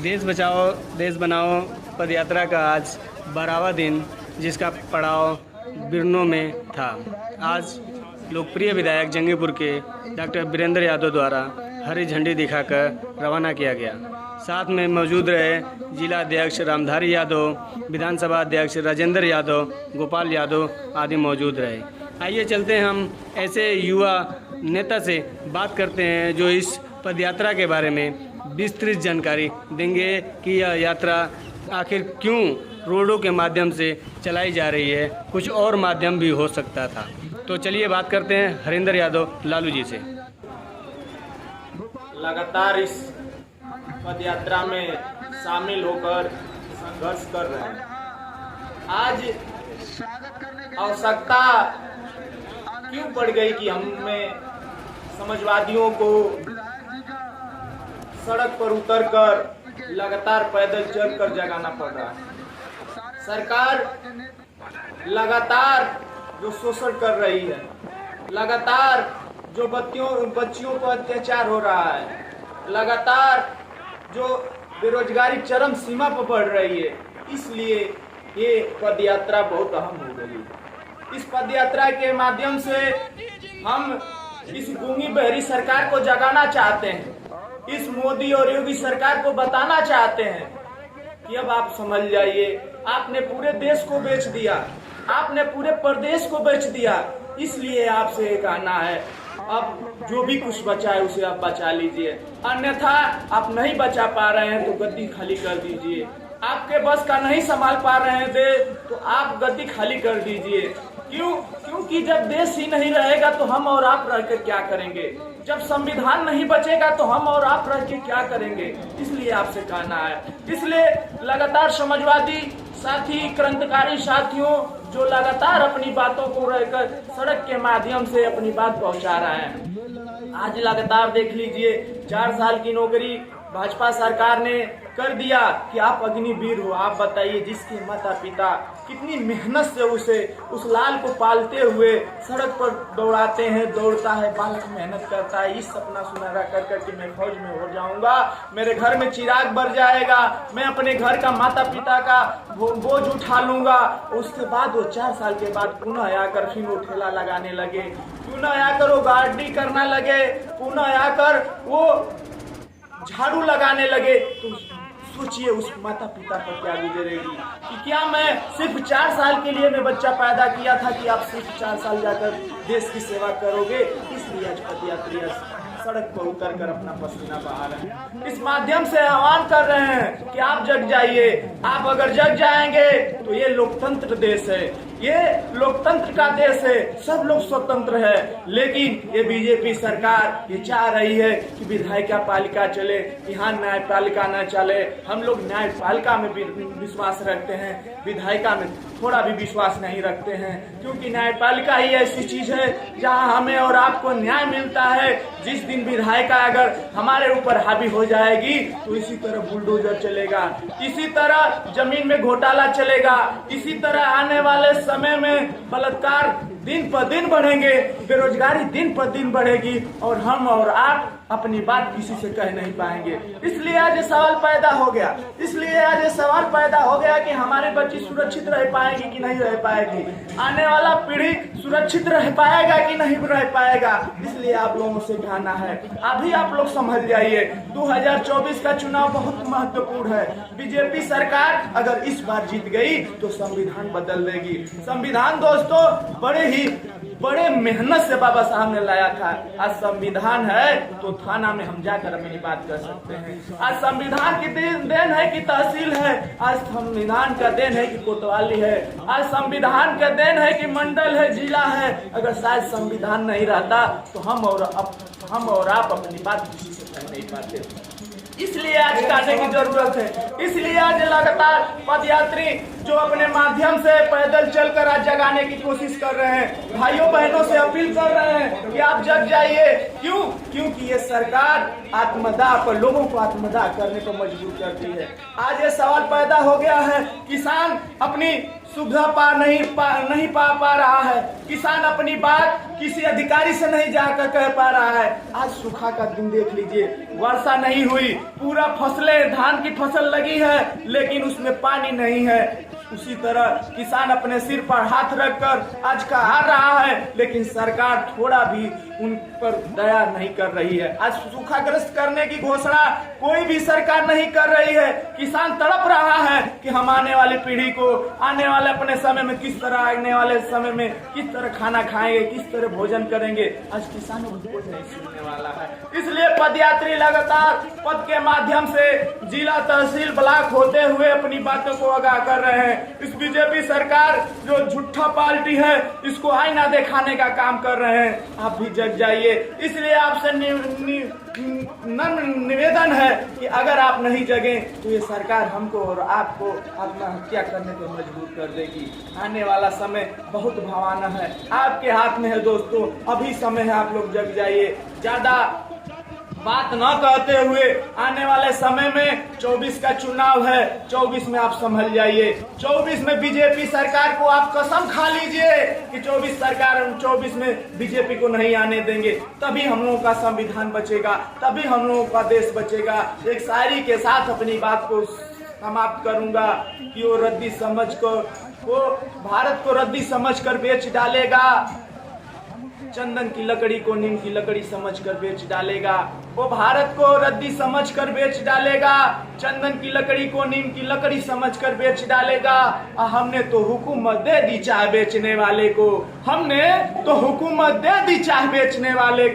देश बचाओ देश बनाओ पदयात्रा का आज 12वां दिन, जिसका पड़ाव बिरनों में था। आज लोकप्रिय विधायक जंगीपुर के डॉक्टर वीरेंद्र यादव द्वारा हरी झंडी दिखाकर रवाना किया गया। साथ में मौजूद रहे जिला अध्यक्ष रामधारी यादव, विधानसभा अध्यक्ष राजेंद्र यादव, गोपाल यादव आदि मौजूद रहे। आइए चलते हैं, हम ऐसे युवा नेता से बात करते हैं जो इस पदयात्रा के बारे में विस्तृत जानकारी देंगे कि यह यात्रा आखिर क्यों रोडों के माध्यम से चलाई जा रही है, कुछ और माध्यम भी हो सकता था। तो चलिए बात करते हैं हरिंदर यादव लालू जी से। लगातार इस पदयात्रा में शामिल होकर संघर्ष कर रहे हैं। आज आवश्यकता क्यों पड़ गई कि हमें समाजवादियों को सड़क पर उतरकर लगातार पैदल चलकर जगाना पड़ रहा है। सरकार लगातार जो शोषण कर रही है, लगातार जो बच्चियों पर अत्याचार हो रहा है, लगातार जो बेरोजगारी चरम सीमा पर बढ़ रही है, इसलिए ये पदयात्रा बहुत अहम हो गई है। इस पदयात्रा के माध्यम से हम इस गूंगी बहरी सरकार को जगाना चाहते हैं, इस मोदी और योगी सरकार को बताना चाहते हैं कि अब आप समझ जाइए, आपने पूरे देश को बेच दिया, आपने पूरे प्रदेश को बेच दिया, इसलिए आपसे एक कहना है, अब जो भी कुछ बचा है उसे आप बचा लीजिए, अन्यथा आप नहीं बचा पा रहे हैं तो गद्दी खाली कर दीजिए। आपके बस का नहीं संभाल पा रहे हैं देश तो आप गद्दी खाली कर दीजिए। क्योंकि जब देश ही नहीं रहेगा तो हम और आप रहकर क्या करेंगे, जब संविधान नहीं बचेगा तो हम और आप रह के क्या करेंगे, इसलिए आपसे कहना है। इसलिए लगातार समाजवादी साथी, क्रांतिकारी साथियों जो लगातार अपनी बातों को रहकर सड़क के माध्यम से अपनी बात पहुंचा रहे हैं। आज लगातार देख लीजिए, 4 साल की नौकरी भाजपा सरकार ने कर दिया कि आप अग्निवीर हो। आप बताइए, जिसके माता पिता कितनी मेहनत से उस लाल को पालते हुए सड़क पर दौड़ाते हैं, दौड़ता है, बालक मेहनत करता है, इस सपना सुनहरा कर कर कि मैं फौज में हो जाऊंगा, मेरे घर में चिराग बर जाएगा, मैं अपने घर का माता पिता का बोझ उठा लूंगा। उसके बाद वो 4 साल के बाद पुनः आकर फिर वो ठेला लगाने लगे, पुनः आकर वो गाड़ी करना लगे, पुनः आकर वो झाड़ू लगाने लगे, तो सोचिए उस माता पिता पर क्या गुजरेगी कि क्या मैं सिर्फ 4 साल के लिए मैं बच्चा पैदा किया था कि आप सिर्फ 4 साल जाकर देश की सेवा करोगे। इसलिए आज पदयात्री सड़क पर उतर कर अपना पसीना बहा रहे हैं। इस माध्यम से आह्वान कर रहे हैं कि आप जग जाइए। आप अगर जग जाएंगे तो ये लोकतंत्र देश है, ये लोकतंत्र का देश है, सब लोग स्वतंत्र है। लेकिन ये बीजेपी सरकार ये चाह रही है कि विधायिका पालिका चले, यहाँ न्यायपालिका न चले। हम लोग न्यायपालिका में विश्वास रखते हैं, विधायिका में थोड़ा भी विश्वास नहीं रखते हैं, क्योंकि न्यायपालिका ही ऐसी चीज है जहाँ हमें और आपको न्याय मिलता है। जिस दिन विधायिका अगर हमारे ऊपर हावी हो जाएगी तो इसी तरह बुलडोजर चलेगा, इसी तरह जमीन में घोटाला चलेगा, इसी तरह आने वाले समय में बलात्कार दिन पर दिन बढ़ेंगे, बेरोजगारी दिन पर दिन बढ़ेगी और हम और आप अपनी बात किसी से कह नहीं पाएंगे। इसलिए आज ये सवाल पैदा हो गया कि हमारे बच्चे सुरक्षित रह पाएंगे कि नहीं रह पाएगी, आने वाला पीढ़ी सुरक्षित रह पाएगा कि नहीं रह पाएगा। इसलिए आप लोगों से कहना है, अभी आप लोग समझ जाइए, 2024 का चुनाव बहुत महत्वपूर्ण है। बीजेपी सरकार अगर इस बार जीत गई तो संविधान बदल देगी। संविधान दोस्तों बड़े मेहनत से बाबा साहब ने लाया था। आज संविधान है तो थाना में हम जाकर अपनी बात कर सकते हैं। आज संविधान की देन है कि तहसील है, आज संविधान का देन है कि कोतवाली है, आज संविधान का देन है कि मंडल है, जिला है। अगर शायद संविधान नहीं रहता तो हम और आप अपनी बात किसी से कह नहीं पाते। इसलिए आज कहने की जरूरत है। इसलिए आज लगातार पदयात्री जो अपने माध्यम से पैदल चलकर आज जगाने की कोशिश कर रहे हैं, भाइयों बहनों से अपील कर रहे हैं कि आप जग जाइए। क्योंकि ये सरकार आत्मदाह पर लोगों को आत्मदाह करने को मजबूर करती है। आज ये सवाल पैदा हो गया है, किसान अपनी सुविधा नहीं पा रहा है। किसान अपनी बात किसी अधिकारी से नहीं जाकर कह पा रहा है। आज सूखा का दिन देख लीजिए, वर्षा नहीं हुई, पूरा फसलें धान की फसल लगी है लेकिन उसमें पानी नहीं है। उसी तरह किसान अपने सिर पर हाथ रखकर आज कहा रहा है लेकिन सरकार थोड़ा भी उन पर दया नहीं कर रही है। आज सूखाग्रस्त करने की घोषणा कोई भी सरकार नहीं कर रही है। किसान तड़प रहा है कि हम आने वाली पीढ़ी को आने वाले अपने समय में किस तरह, आने वाले समय में किस तरह खाना खाएंगे, किस तरह भोजन करेंगे। आज किसान उनको नहीं सुनने वाला है। इसलिए पदयात्री लगातार पद के माध्यम से जिला, तहसील, ब्लॉक होते हुए अपनी बातों को आगाह कर रहे हैं। इस बीजेपी सरकार जो झूठा पार्टी है इसको आईना दिखाने का काम कर रहे हैं। आप भी जग जाइए। इसलिए आपसे नम्र निवेदन है कि अगर आप नहीं जगें तो ये सरकार हमको और आपको आत्महत्या करने पर मजबूर कर देगी। आने वाला समय बहुत भयावह है, आपके हाथ में है दोस्तों। अभी समय है, आप लोग जग जाइए। ज्यादा बात न कहते हुए आने वाले समय में 24 का चुनाव है, 24 में आप संभल जाइए। 24 में बीजेपी सरकार को आप कसम खा लीजिए कि 24 में बीजेपी को नहीं आने देंगे। तभी हम लोगों का संविधान बचेगा, तभी हम लोगों का देश बचेगा। एक शायरी के साथ अपनी बात को समाप्त करूंगा कि वो भारत को रद्दी समझकर बेच डालेगा, चंदन की लकड़ी को नीम की लकड़ी समझकर बेच डालेगा। वो भारत को रद्दी समझकर बेच डालेगा, चंदन की लकड़ी को नीम की लकड़ी समझकर बेच डालेगा। हमने तो हुकूमत दे दी चाय बेचने वाले को, हमने तो हुकूमत दे दी चाय बेचने वाले को।